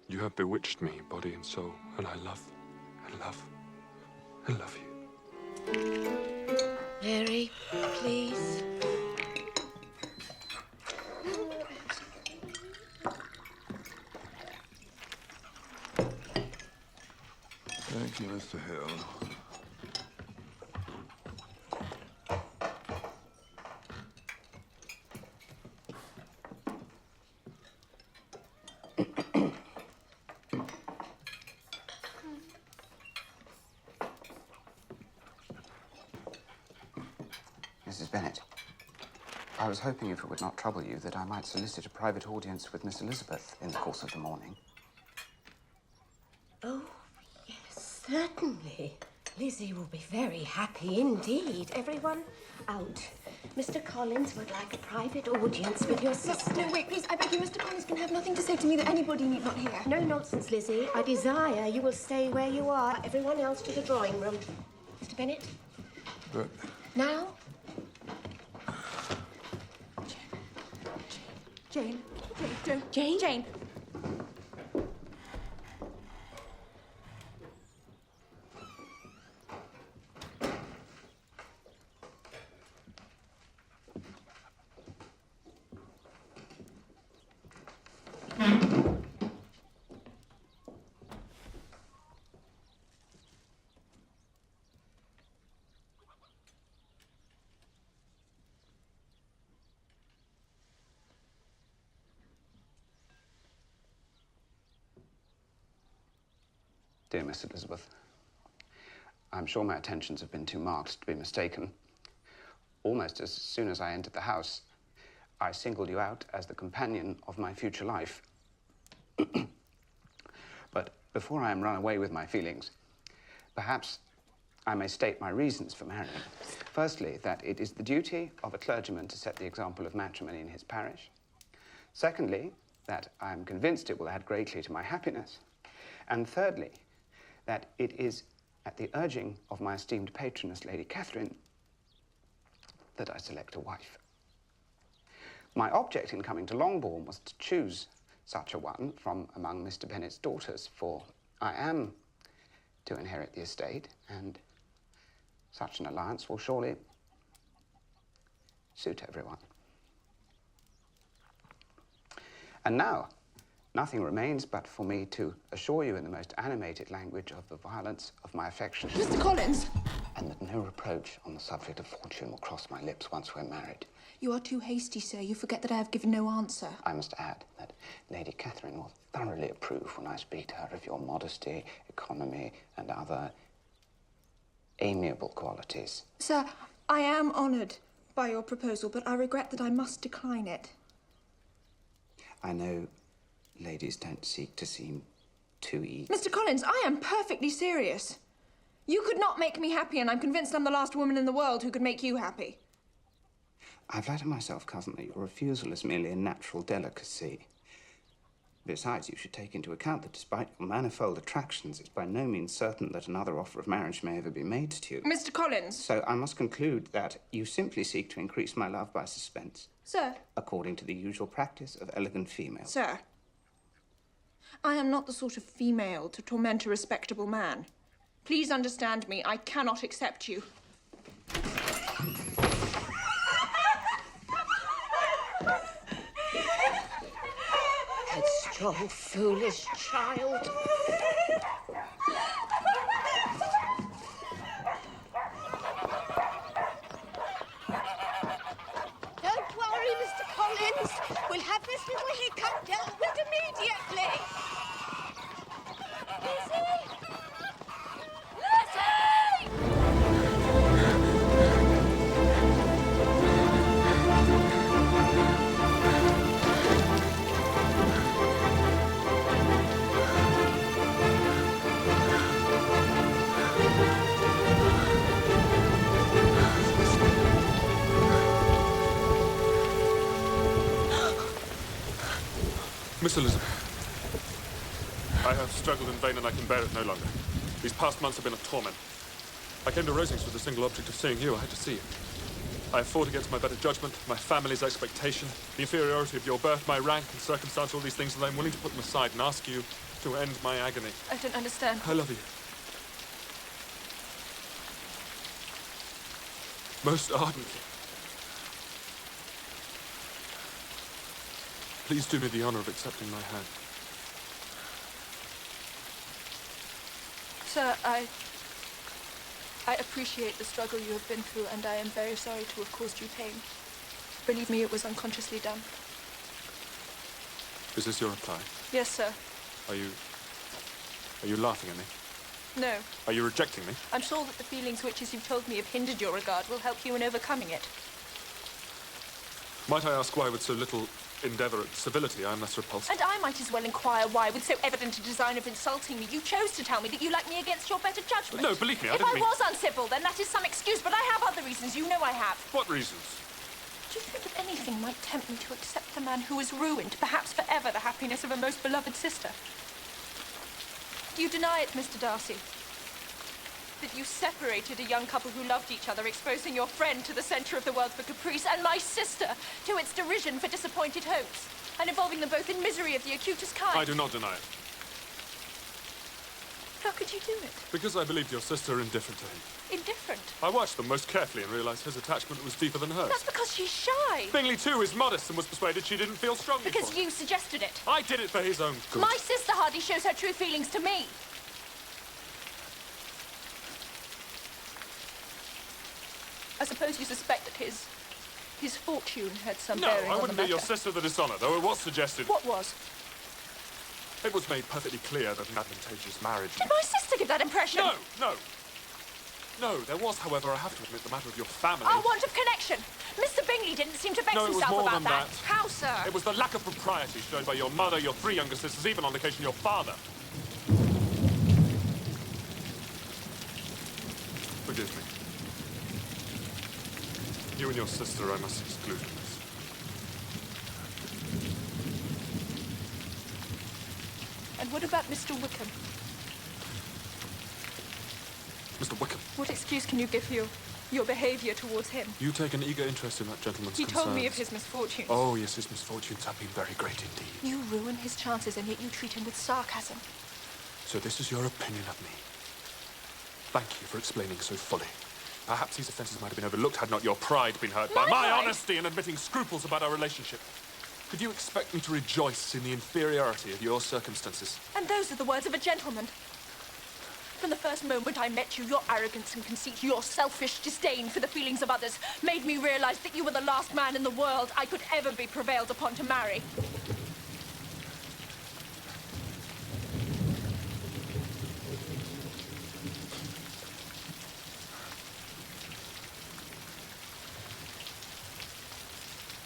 You have bewitched me, body and soul, and I love, and love, and love you. Mary, please. Thank you, Mr. Hill. Mrs. Bennet, I was hoping, if it would not trouble you, that I might solicit a private audience with Miss Elizabeth in the course of the morning. Oh, yes, certainly. Lizzie will be very happy indeed. Everyone out. Mr. Collins would like a private audience with your sister. No, wait, please, I beg you, Mr. Collins can have nothing to say to me that anybody need not hear. No nonsense, Lizzie. I desire you will stay where you are. Everyone else to the drawing room. Mr. Bennet? But... Now? Jane. Jane. Jane. Dear Miss Elizabeth, I'm sure my attentions have been too marked to be mistaken. Almost as soon as I entered the house, I singled you out as the companion of my future life. But before I am run away with my feelings, perhaps I may state my reasons for marrying. Firstly, that it is the duty of a clergyman to set the example of matrimony in his parish. Secondly, that I am convinced it will add greatly to my happiness. And thirdly, that it is at the urging of my esteemed patroness, Lady Catherine, that I select a wife. My object in coming to Longbourn was to choose such a one from among Mr. Bennet's daughters, for I am to inherit the estate, and such an alliance will surely suit everyone. And now, nothing remains but for me to assure you in the most animated language of the violence of my affection. Mr. Collins! And that no reproach on the subject of fortune will cross my lips once we're married. You are too hasty, sir. You forget that I have given no answer. I must add that Lady Catherine will thoroughly approve when I speak to her of your modesty, economy, and other amiable qualities. Sir, I am honoured by your proposal, but I regret that I must decline it. I know ladies don't seek to seem too eager. Mr. Collins, I am perfectly serious. You could not make me happy, and I'm convinced I'm the last woman in the world who could make you happy. I flatter myself, cousin, that your refusal is merely a natural delicacy. Besides, you should take into account that despite your manifold attractions, it's by no means certain that another offer of marriage may ever be made to you. Mr. Collins! So I must conclude that you simply seek to increase my love by suspense. Sir. According to the usual practice of elegant females. Sir. I am not the sort of female to torment a respectable man. Please understand me. I cannot accept you. Headstrong, foolish child. Don't worry, Mr. Collins. We'll have this little hiccup dealt with immediately. Lizzie! Miss Elizabeth, I have struggled in vain and I can bear it no longer. These past months have been a torment. I came to Rosings with the single object of seeing you. I had to see you. I have fought against my better judgment, my family's expectation, the inferiority of your birth, my rank and circumstance, all these things, and I'm willing to put them aside and ask you to end my agony. I don't understand. I love you. Most ardently. Please do me the honor of accepting my hand. Sir, I appreciate the struggle you have been through, and I am very sorry to have caused you pain. Believe me, it was unconsciously done. Is this your reply? Yes, sir. Are you laughing at me? No. Are you rejecting me? I'm sure that the feelings which, as you've told me, have hindered your regard will help you in overcoming it. Might I ask why, with so little endeavour at civility, I am thus repulsed? And I might as well inquire why, with so evident a design of insulting me, you chose to tell me that you like me against your better judgment. No, believe me, I if didn't I mean... was uncivil, then that is some excuse, but I have other reasons. You know I have. What reasons? Do you think that anything might tempt me to accept the man who has ruined, perhaps forever, the happiness of a most beloved sister? You deny it, Mr Darcy. That you separated a young couple who loved each other, exposing your friend to the centre of the world for caprice, and my sister to its derision for disappointed hopes, and involving them both in misery of the acutest kind. I do not deny it. How could you do it? Because I believed your sister indifferent to him. Indifferent? I watched them most carefully and realised his attachment was deeper than hers. That's because she's shy. Bingley, too, is modest and was persuaded she didn't feel strongly Because for him. you suggested it. I did it for his own good. My sister hardly shows her true feelings to me. I suppose you suspect that his fortune had some No, bearing I on the wouldn't do matter. your sister the dishonour, though it was suggested. What was? It was made perfectly clear that an advantageous marriage... Did my sister give that impression? No. No, there was, however, I have to admit, the matter of your family. Our want of connection. Mr Bingley didn't seem to vex No, it was himself more about than that. How, sir? It was the lack of propriety shown by your mother, your 3 younger sisters, even on occasion your father. Forgive me. You and your sister I must exclude from this. And what about Mr Wickham? Mr Wickham, What excuse can you give for your behaviour towards him? you take an eager interest in that gentleman's He concerns. told me of his misfortunes. Oh, yes, his misfortunes have been very great indeed. You ruin his chances, and yet you treat him with sarcasm. So this is your opinion of me. Thank you for explaining so fully. Perhaps these offences might have been overlooked had not your pride been hurt by my pride? honesty in admitting scruples about our relationship. Could you expect me to rejoice in the inferiority of your circumstances? And those are the words of a gentleman. From the first moment I met you, your arrogance and conceit, your selfish disdain for the feelings of others, made me realise that you were the last man in the world I could ever be prevailed upon to marry.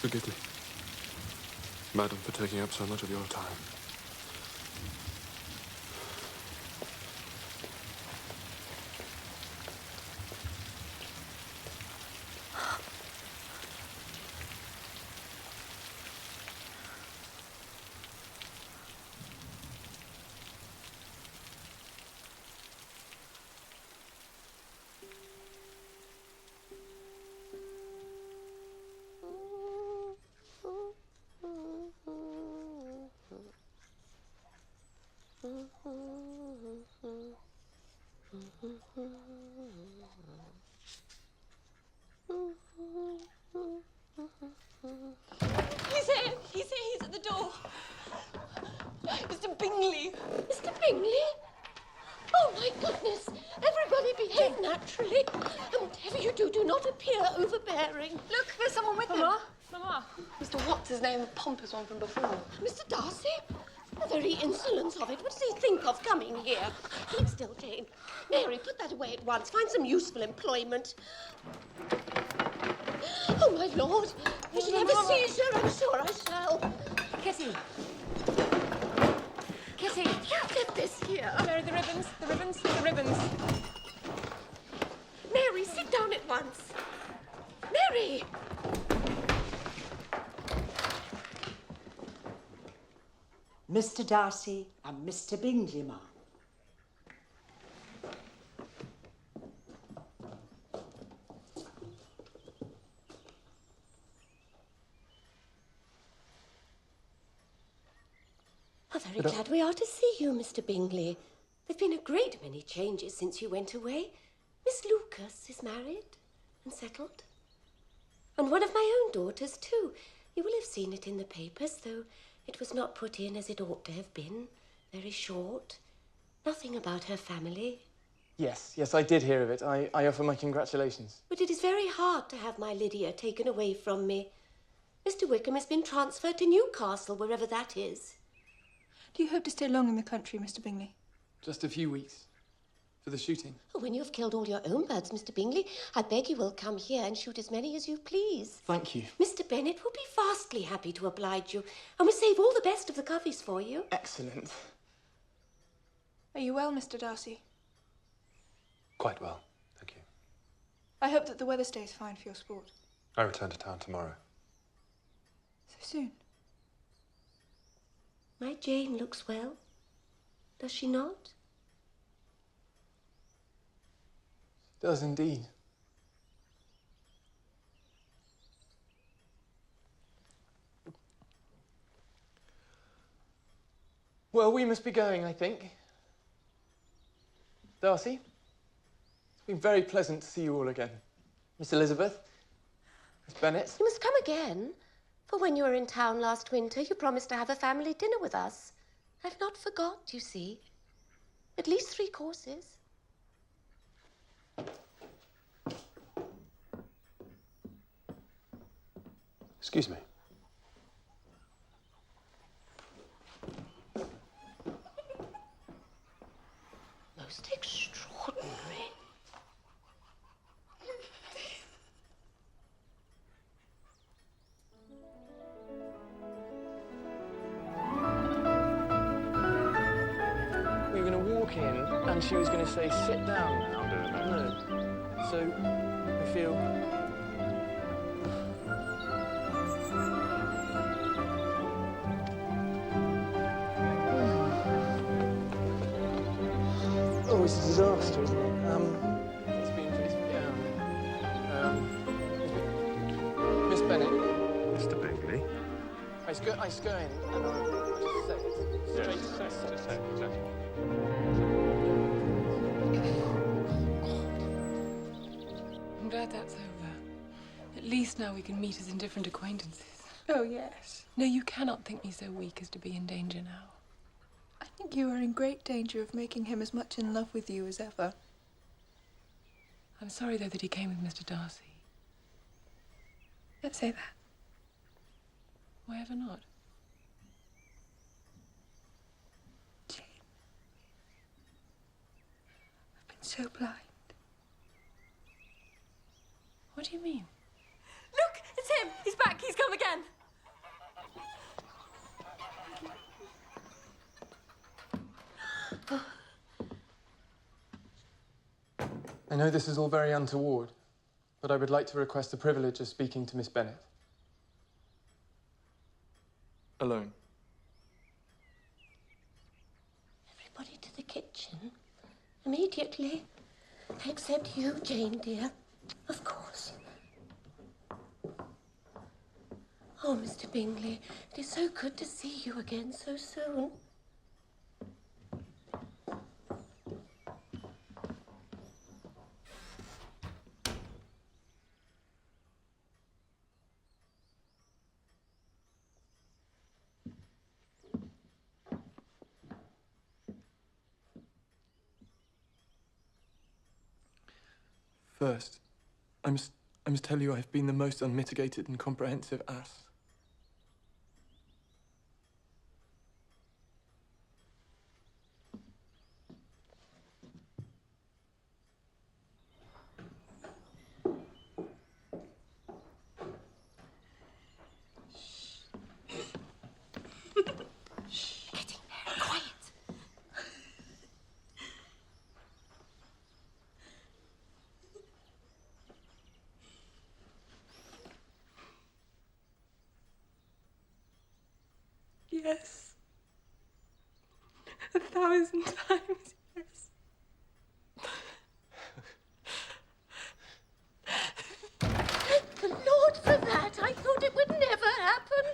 Forgive me, madam, for taking up so much of your time. He's at the door. Mr Bingley. Mr Bingley? Oh, my goodness. Everybody behave naturally. And whatever you do, do not appear overbearing. Look, there's someone with Mama? him. Mama. Mr What's-his-name, the pompous one from before. Mr Darcy? The very insolence of it. What does he think of coming here? Keep still, Jane. Mary, put that away at once. Find some useful employment. Oh, my Lord. I shall have a seizure. I'm sure I shall. Kitty. Kitty. You left this here. Mary, the ribbons, the ribbons, the ribbons. Mary, sit down at once. Mary! Mr Darcy and Mr Bingley, ma'am. Oh, very glad we are to see you, Mr Bingley. There've been a great many changes since you went away. Miss Lucas is married and settled. And one of my own daughters, too. You will have seen it in the papers, though it was not put in as it ought to have been. Very short. Nothing about her family. Yes, I did hear of it. I offer my congratulations. But it is very hard to have my Lydia taken away from me. Mr Wickham has been transferred to Newcastle, wherever that is. Do you hope to stay long in the country, Mr Bingley? Just a few weeks. For the shooting. Oh, when you have killed all your own birds, Mr Bingley, I beg you will come here and shoot as many as you please. Thank you. Mr Bennet will be vastly happy to oblige you, and will save all the best of the coveys for you. Excellent. Are you well, Mr Darcy? Quite well, thank you. I hope that the weather stays fine for your sport. I return to town tomorrow. So soon? My Jane looks well. Does she not? Does indeed. Well, we must be going, I think. Darcy, it's been very pleasant to see you all again. Miss Elizabeth, Miss Bennet. You must come again. For when you were in town last winter, you promised to have a family dinner with us. I've not forgot, you see. At least 3 courses. Excuse me. Most extraordinary. We were going to walk in, and she was going to say, sit down now. No. So, I feel... Oh, it's a disaster, isn't it? Miss Bennet. Mr Bingley? I just go in and I'll just say it. Straight to exactly. I'm glad that's over. At least now we can meet as indifferent acquaintances. Oh, yes. No, you cannot think me so weak as to be in danger now. I think you are in great danger of making him as much in love with you as ever. I'm sorry, though, that he came with Mr Darcy. Don't say that. Why ever not? Jane. I've been so blind. What do you mean? Look! It's him! He's back! He's come again! I know this is all very untoward, but I would like to request the privilege of speaking to Miss Bennet. Alone. Everybody to the kitchen. Immediately. Except you, Jane, dear. Of course. Oh, Mr Bingley, it is so good to see you again so soon. First, I must tell you I've been the most unmitigated and comprehensive ass. Getting there. Quiet. Yes. 1,000 times, yes. Thank the Lord for that. I thought it would never happen.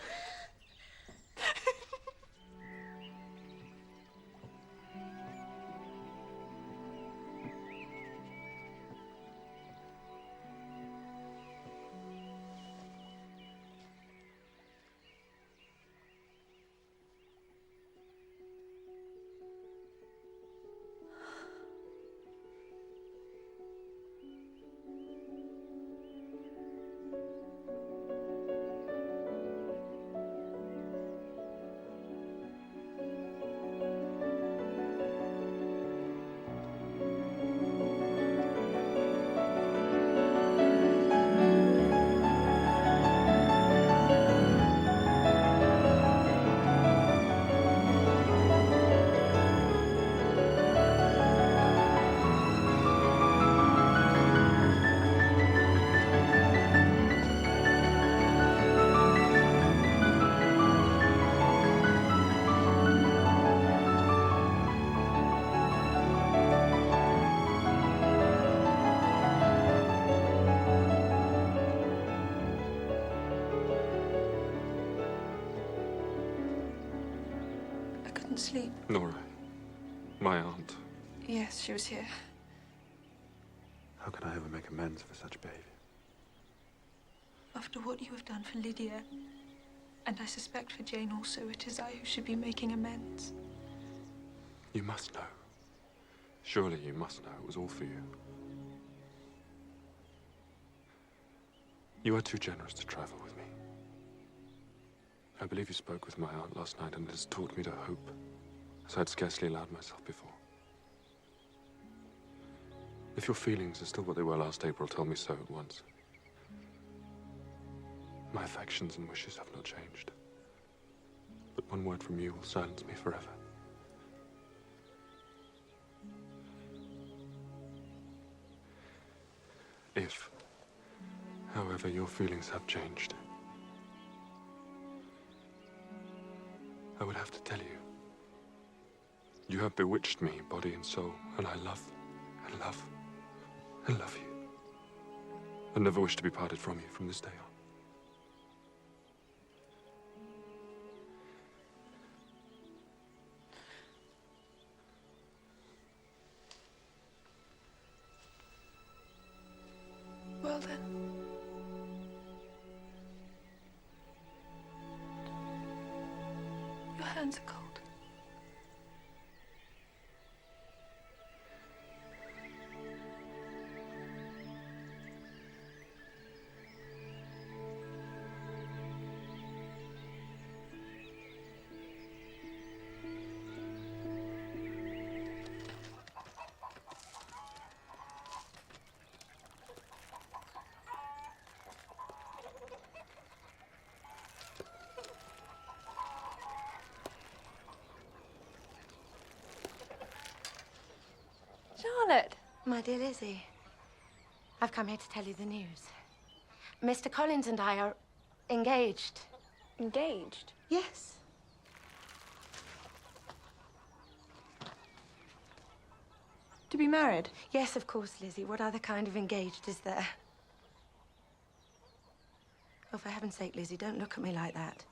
couldn't sleep. Nor I. My aunt. Yes, she was here. How can I ever make amends for such behavior? After what you have done for Lydia, and I suspect for Jane also, it is I who should be making amends. You must know. Surely you must know it was all for you. You are too generous to trifle with me. I believe you spoke with my aunt last night, and it has taught me to hope, as I'd scarcely allowed myself before. If your feelings are still what they were last April, tell me so at once. My affections and wishes have not changed. But one word from you will silence me forever. If, however, your feelings have changed, I would have to tell you. You have bewitched me, body and soul, and I love, and love, and love you. And never wish to be parted from you from this day on. Well then. Your hands are cold. Charlotte. My dear Lizzie, I've come here to tell you the news. Mr. Collins and I are engaged. Engaged? Yes. To be married? Yes, of course, Lizzie. What other kind of engaged is there? Oh, for heaven's sake, Lizzie, don't look at me like that.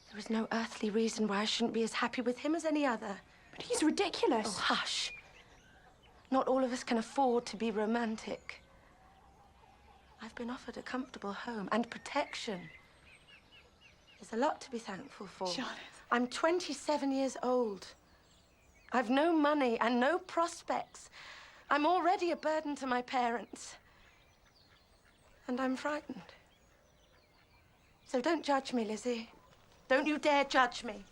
There is no earthly reason why I shouldn't be as happy with him as any other. But he's ridiculous. Oh, hush. Not all of us can afford to be romantic. I've been offered a comfortable home and protection. There's a lot to be thankful for. Charlotte. I'm 27 years old. I've no money and no prospects. I'm already a burden to my parents. And I'm frightened. So don't judge me, Lizzie. Don't you dare judge me.